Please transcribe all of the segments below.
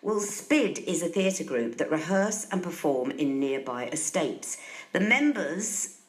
Well, SPID is a theatre group that rehearse and perform in nearby estates. The members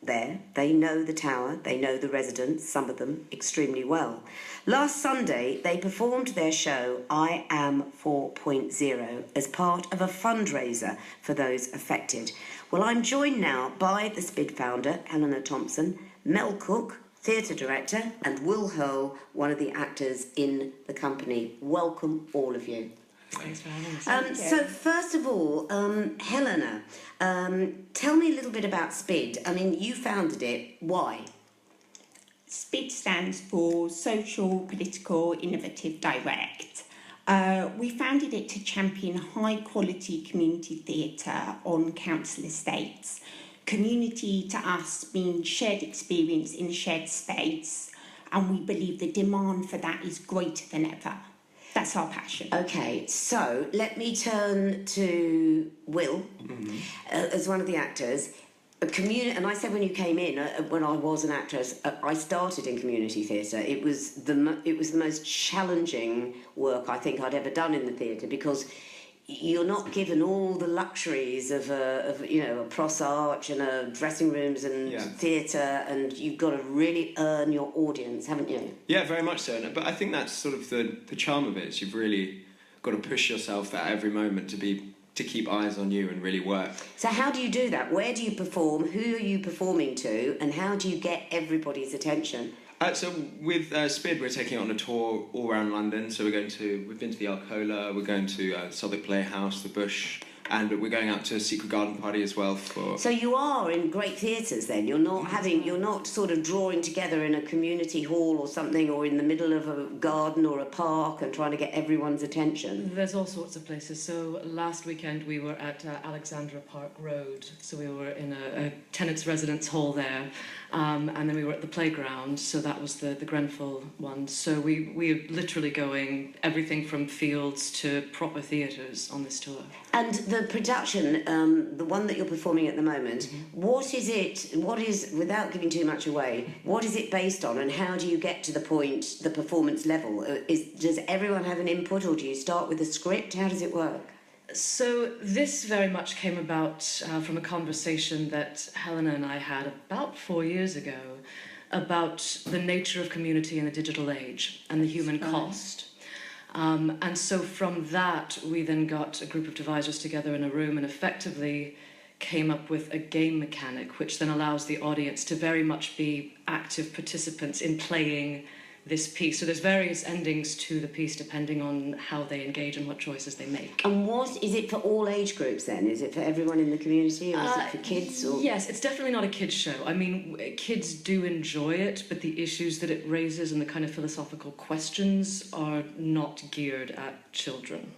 there, they know the tower, they know the residents, some of them extremely well. Last Sunday, they performed their show iAm 4.0 as part of a fundraiser for those affected. Well, I'm joined now by the SPID founder, Helena Thompson, Mel Cook, theatre director, and Will Hearle, one of the actors in the company. Welcome, all of you. Thanks for having us. So first of all, Helena, tell me a little bit about SPID. I mean, you founded it. Why? SPID stands for Social, Political, Innovative, Direct. We founded it to champion high-quality community theatre on council estates. Community to us means shared experience in a shared space, and we believe the demand for that is greater than ever. That's our passion. Okay, so let me turn to Will as one of the actors. And I said when you came in, when I was an actress, I started in community theatre. It was the most challenging work I think I'd ever done in the theatre, because you're not given all the luxuries of a pros arch and dressing rooms and theatre, and you've got to really earn your audience, haven't you? Yeah, very much so. But I think that's sort of the charm of it. Is you've really got to push yourself at every moment to keep eyes on you and really work. So how do you do that? Where do you perform? Who are you performing to? And how do you get everybody's attention? So with SPID, we're taking it on a tour all around London. So we've been to the Alcola, we're going to Southwark Playhouse, the Bush, and we're going out to a Secret Garden Party as well. So you are in great theatres then. You're not sort of drawing together in a community hall or something, or in the middle of a garden or a park and trying to get everyone's attention. There's all sorts of places. So last weekend we were at Alexandra Park Road. So we were in a tenants' residence hall there. And then we were at the playground, so that was the Grenfell one. So we're literally going everything from fields to proper theatres on this tour. And the production, the one that you're performing at the moment, what is, without giving too much away, what is it based on, and how do you get to the performance level? Does everyone have an input, or do you start with a script? How does it work? So this very much came about from a conversation that Helena and I had about 4 years ago about the nature of community in the digital age and the human cost. And so from that, we then got a group of devisers together in a room and effectively came up with a game mechanic, which then allows the audience to very much be active participants in playing this piece. So there's various endings to the piece depending on how they engage and what choices they make. And what is it for all age groups then? Is it for everyone in the community, or is it for kids? Or? Yes, it's definitely not a kids show. I mean, kids do enjoy it, but the issues that it raises and the kind of philosophical questions are not geared at children.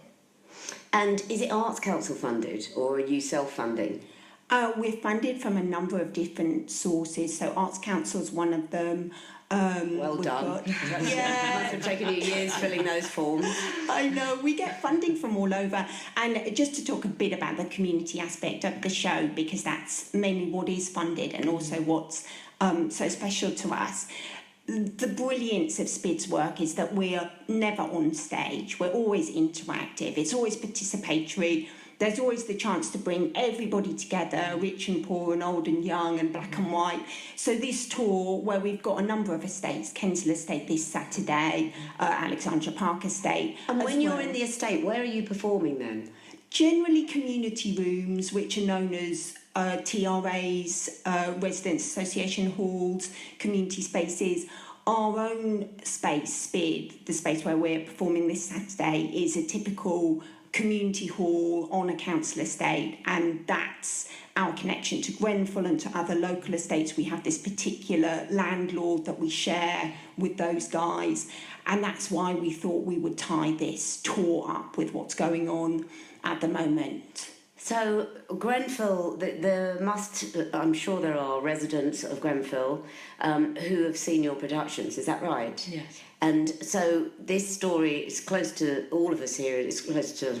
And is it Arts Council funded, or are you self-funding? We're funded from a number of different sources. So Arts Council is one of them. Well done. Yeah. Must have taken you years filling those forms. I know, we get funding from all over. And just to talk a bit about the community aspect of the show, because that's mainly what is funded and also what's so special to us. The brilliance of SPID's work is that we're never on stage. We're always interactive. It's always participatory. There's always the chance to bring everybody together, rich and poor and old and young and black and white. So this tour, where we've got a number of estates, Kensal Estate this Saturday, Alexandra Park Estate. And when you're in the estate, where are you performing then? Generally community rooms, which are known as TRAs, Residents Association halls, community spaces. Our own space, SPID, the space where we're performing this Saturday, is a typical community hall on a council estate, and that's our connection to Grenfell and to other local estates. We have this particular landlord that we share with those guys, and that's why we thought we would tie this tour up with what's going on at the moment. So Grenfell, I'm sure there are residents of Grenfell who have seen your productions, is that right? Yes. And so this story is close to all of us here. It's close to,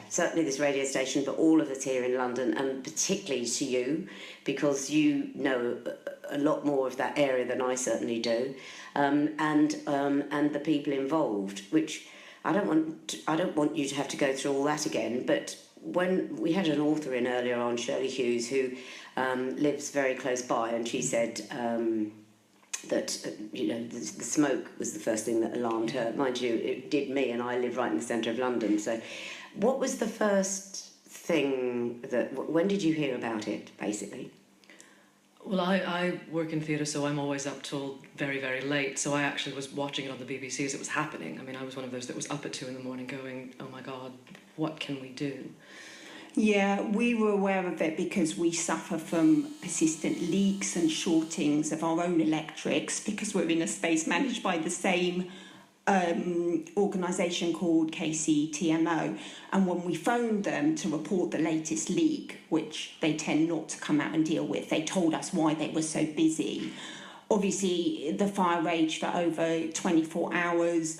certainly this radio station, but all of us here in London, and particularly to you, because you know a lot more of that area than I certainly do, and the people involved, which I don't want you to have to go through all that again, but when we had an author in earlier on, Shirley Hughes, who lives very close by, and she said that the smoke was the first thing that alarmed her. Mind you, it did me, and I live right in the centre of London. So what was the first thing when did you hear about it, basically? Well, I work in theatre, so I'm always up till very, very late. So I actually was watching it on the BBC as it was happening. I mean, I was one of those that was up at 2 a.m. going, oh my God, what can we do? Yeah, we were aware of it because we suffer from persistent leaks and shortings of our own electrics because we're in a space managed by the same organisation called KCTMO, and when we phoned them to report the latest leak, which they tend not to come out and deal with, they told us why they were so busy. Obviously, the fire raged for over 24 hours.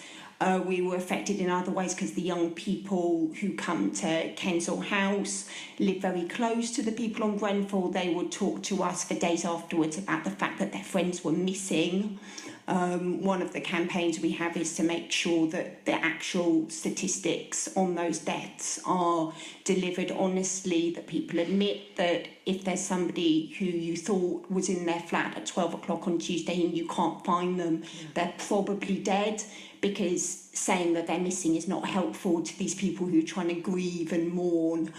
We were affected in other ways because the young people who come to Kensal House live very close to the people on Grenfell. They would talk to us for days afterwards about the fact that their friends were missing. One of the campaigns we have is to make sure that the actual statistics on those deaths are delivered honestly, that people admit that if there's somebody who you thought was in their flat at 12 o'clock on Tuesday and you can't find them, they're probably dead, because saying that they're missing is not helpful to these people who are trying to grieve and mourn.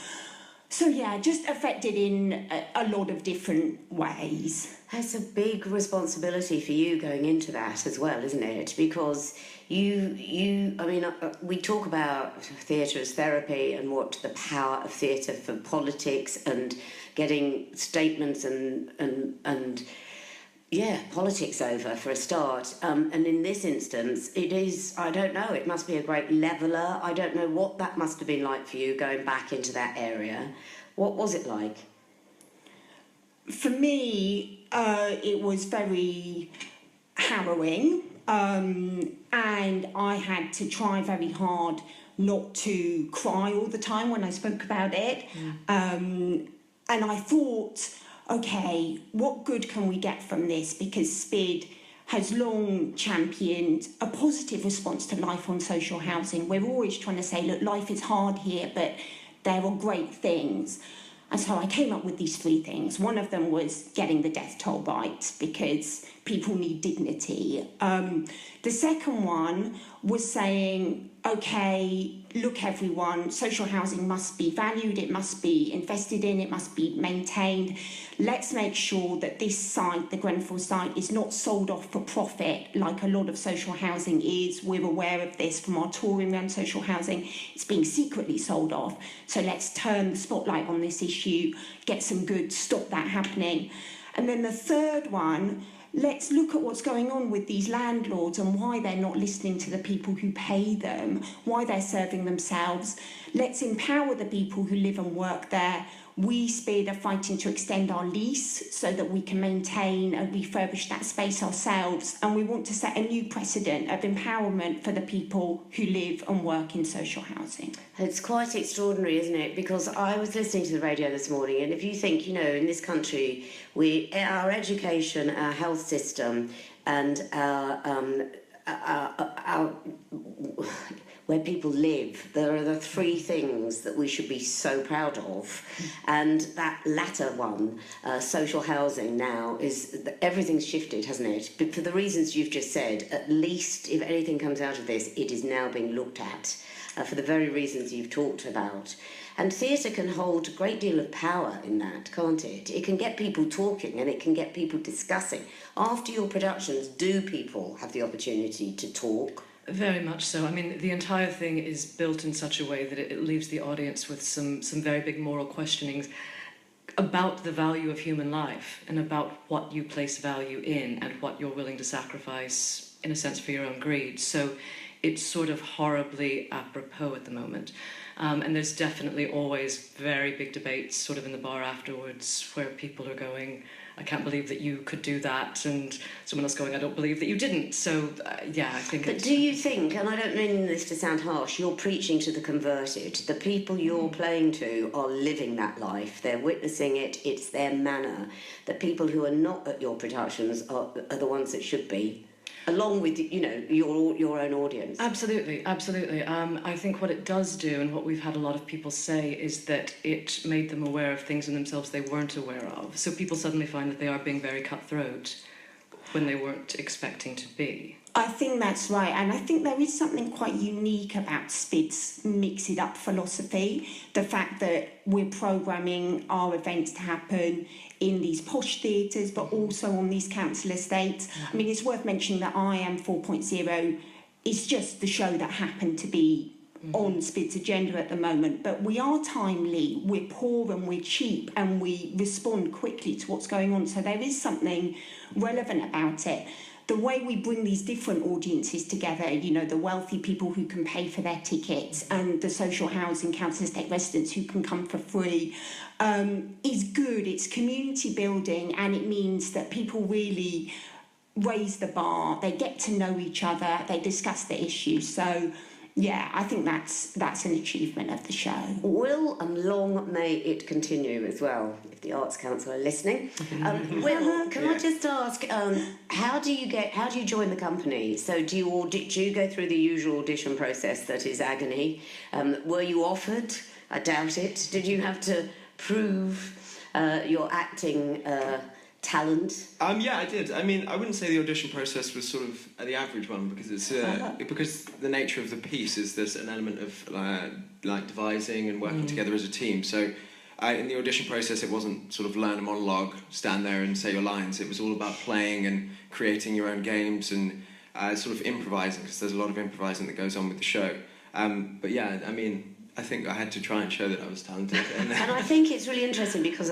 So yeah, just affected in a lot of different ways. That's a big responsibility for you going into that as well, isn't it? Because we talk about theatre as therapy and what the power of theatre for politics and getting statements and politics over for a start. And in this instance, it is, I don't know, it must be a great leveller. I don't know what that must have been like for you going back into that area. What was it like? For me, it was very harrowing, and I had to try very hard not to cry all the time when I spoke about it. And I thought, okay, what good can we get from this? Because SPID has long championed a positive response to life on social housing. We're always trying to say, look, life is hard here, but there are great things. And so I came up with these 3 things. One of them was getting the death toll right, because people need dignity. The second one was saying, okay, look everyone, social housing must be valued, it must be invested in, it must be maintained. Let's make sure that this site, the Grenfell site, is not sold off for profit like a lot of social housing is. We're aware of this from our touring around social housing. It's being secretly sold off. So let's turn the spotlight on this issue, get some good, stop that happening. And then the third one, let's look at what's going on with these landlords and why they're not listening to the people who pay them, why they're serving themselves. Let's empower the people who live and work there. We, SPID, are fighting to extend our lease so that we can maintain and refurbish that space ourselves. And we want to set a new precedent of empowerment for the people who live and work in social housing. It's quite extraordinary, isn't it? Because I was listening to the radio this morning, and if you think, in this country, our education, our health system, and our where people live, there are the 3 things that we should be so proud of. And that latter one, social housing now, everything's shifted, hasn't it? But for the reasons you've just said, at least if anything comes out of this, it is now being looked at for the very reasons you've talked about. And theatre can hold a great deal of power in that, can't it? It can get people talking and it can get people discussing. After your productions, do people have the opportunity to talk? Very much so. I mean, the entire thing is built in such a way that it leaves the audience with some very big moral questionings about the value of human life and about what you place value in and what you're willing to sacrifice, in a sense, for your own greed. So it's sort of horribly apropos at the moment. And there's definitely always very big debates sort of in the bar afterwards where people are going, I can't believe that you could do that, and someone else going, I don't believe that you didn't. So, I think... But do you think, and I don't mean this to sound harsh, you're preaching to the converted. The people you're playing to are living that life. They're witnessing it. It's their manner. The people who are not at your productions are the ones that should be. along with, you know, your own audience. Absolutely, absolutely. I think what it does do, and what we've had a lot of people say, is that it made them aware of things in themselves they weren't aware of. So people suddenly find that they are being very cutthroat when they weren't expecting to be. I think that's right, and I think there is something quite unique about SPID's mix it up philosophy. The fact that we're programming our events to happen in these posh theatres, but also on these council estates. I mean, it's worth mentioning that iAm 4.0 is just the show that happened to be on SPID's agenda at the moment, but we are timely, we're poor and we're cheap, and we respond quickly to what's going on, so there is something relevant about it. The way we bring these different audiences together, you know, the wealthy people who can pay for their tickets and the social housing council estate residents who can come for free, is good. It's community building, and it means that people really raise the bar, they get to know each other, they discuss the issues. So yeah, I think that's an achievement of the show. Will, and long may it continue as well, if the Arts Council are listening. Will, can I just ask, how do you join the company? So do you go through the usual audition process that is agony? Were you offered? I doubt it. Did you have to prove your acting talent? Yeah, I did. I mean, I wouldn't say the audition process was sort of the average one, because it's because the nature of the piece is there's an element of like devising and working together as a team. So in the audition process, it wasn't sort of learn a monologue, stand there and say your lines. It was all about playing and creating your own games and sort of improvising, because there's a lot of improvising that goes on with the show. But yeah, I mean, I think I had to try and show that I was talented. And I think it's really interesting because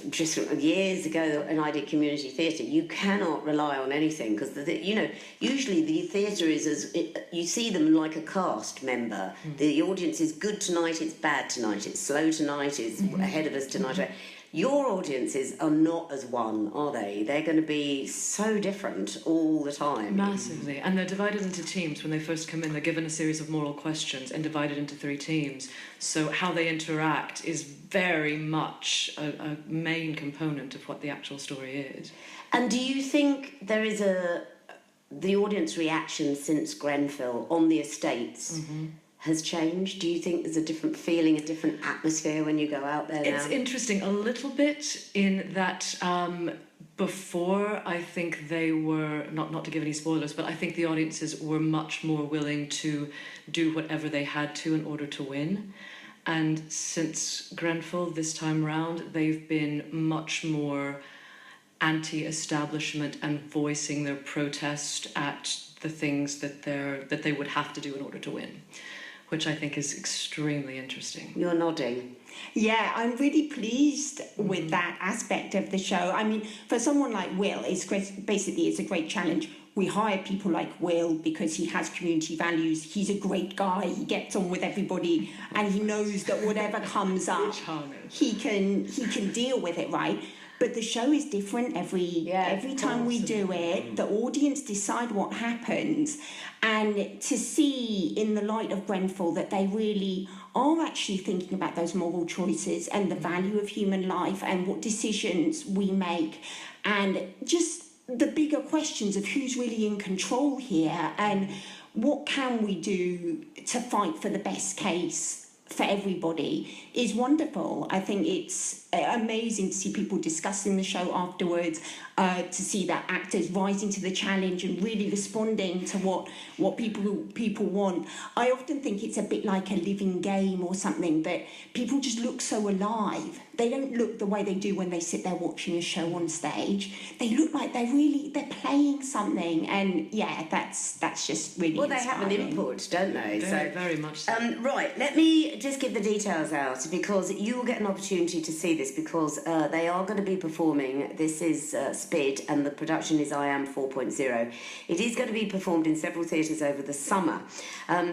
just years ago when I did community theatre, you cannot rely on anything, because, you know, usually the theatre is you see them like a cast member. The audience is good tonight, it's bad tonight, it's slow tonight, it's ahead of us tonight. Your audiences are not as one, are they? They're going to be so different all the time. Massively. And they're divided into teams. When they first come in, they're given a series of moral questions and divided into 3 teams. So how they interact is very much a main component of what the actual story is. And do you think there is the audience reaction since Grenfell on the estates has changed? Do you think there's a different feeling, a different atmosphere when you go out there now? It's interesting a little bit in that before, I think they were, not to give any spoilers, but I think the audiences were much more willing to do whatever they had to in order to win. And since Grenfell this time round, they've been much more anti-establishment and voicing their protest at the things that they would have to do in order to win, which I think is extremely interesting. You're nodding. Yeah, I'm really pleased with that aspect of the show. I mean, for someone like Will, it's a great challenge. We hire people like Will because he has community values. He's a great guy. He gets on with everybody, and he knows that whatever comes up, he can deal with it, right? But the show is different every time we do it. The audience decide what happens, and to see in the light of Grenfell that they really are actually thinking about those moral choices and the value of human life and what decisions we make, and just the bigger questions of who's really in control here and what can we do to fight for the best case for everybody is wonderful. I think it's amazing to see people discussing the show afterwards, to see that actors rising to the challenge and really responding to what people want. I often think it's a bit like a living game or something, that people just look so alive. They don't look the way they do when they sit there watching a show on stage. They look like they're playing something, and yeah, that's just really inspiring. They have an input, don't they? Very much so. Right, let me just give the details out, because you will get an opportunity to see this, because they are going to be performing. This is SPID, and the production is iAm 4.0. It is going to be performed in several theatres over the summer.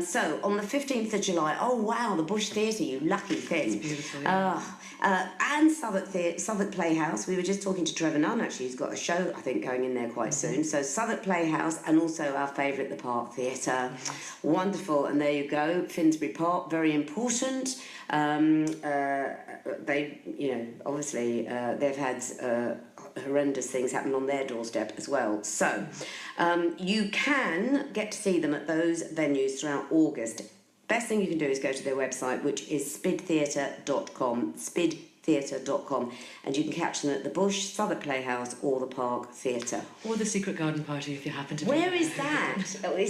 So on the 15th of July, oh wow, the Bush Theatre, you lucky thing. It's beautiful. Yeah. And Southwark Playhouse. We were just talking to Trevor Nunn, actually, who's got a show, I think, going in there quite soon. So Southwark Playhouse, and also our favourite, the Park Theatre. Wonderful. And there you go, Finsbury Park, very important. They, obviously, they've had horrendous things happen on their doorstep as well. So you can get to see them at those venues throughout August. Best thing you can do is go to their website, which is spidtheatre.com, spidtheatre.com, and you can catch them at the Bush, Southwark Playhouse, or the Park Theatre. Or the secret garden party if you happen to be Where there. is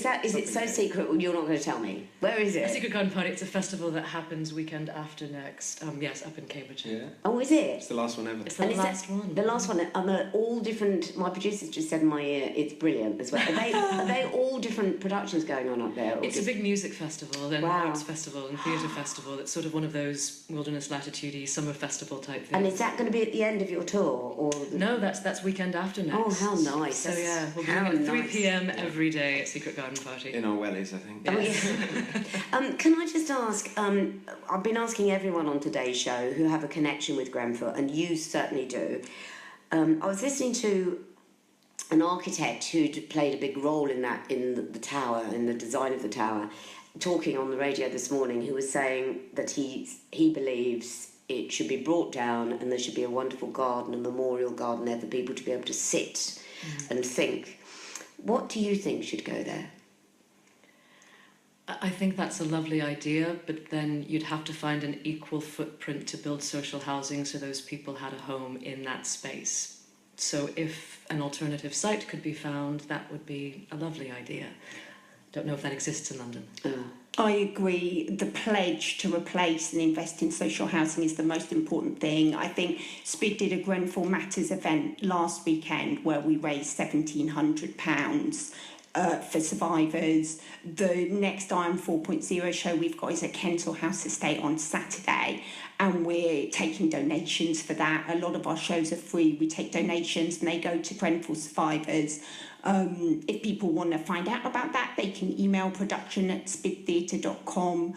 that? Is it so secret you're not going to tell me? Where is A it? secret garden party, it's a festival that happens weekend after next. Yes, up in Cambridgeshire. Yeah. Oh, is it? It's the last one ever. It's the And is that- last one. The last one, all different. My producers just said in my ear, it's brilliant as well. Are they all different productions going on up there? Or It's a just- big music festival, and Wow. arts festival, and theatre festival. It's sort of one of those wilderness latitude-y summer festival type things. And is that going to be at the end of your tour, or? No, that's weekend after next. Oh, how nice! So yeah, we'll be How doing at 3 nice. p.m. every day at Secret Garden Party. In our wellies, I think. Oh, yeah. Can I just ask? I've been asking everyone on today's show who have a connection with Grenfell, and you certainly do. I was listening to an architect who'd played a big role in the tower, in the design of the tower, talking on the radio this morning, who was saying that he believes it should be brought down and there should be a wonderful garden, a memorial garden there for people to be able to sit and think. What do you think should go there? I think that's a lovely idea, but then you'd have to find an equal footprint to build social housing so those people had a home in that space. So if an alternative site could be found, that would be a lovely idea. Don't know if that exists in London. I agree. The pledge to replace and invest in social housing is the most important thing. I think SPID did a Grenfell Matters event last weekend where we raised £1,700 for survivors. The next iAm 4.0 show we've got is at Kensal House Estate on Saturday, and we're taking donations for that. A lot of our shows are free. We take donations and they go to Grenfell survivors. If people want to find out about that, they can email production@spidtheatre.com.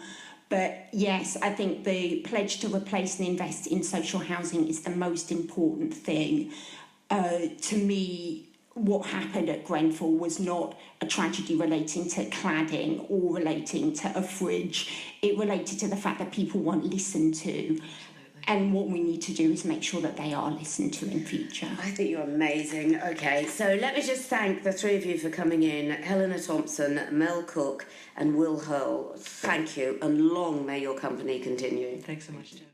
But yes, I think the pledge to replace and invest in social housing is the most important thing. To me, what happened at Grenfell was not a tragedy relating to cladding or relating to a fridge. It related to the fact that people weren't listened to. And what we need to do is make sure that they are listened to in future. I think you're amazing. Okay, so let me just thank the three of you for coming in. Helena Thompson, Mel Cook and Will Hearle. Thank you, and long may your company continue. Thanks so much, Jo.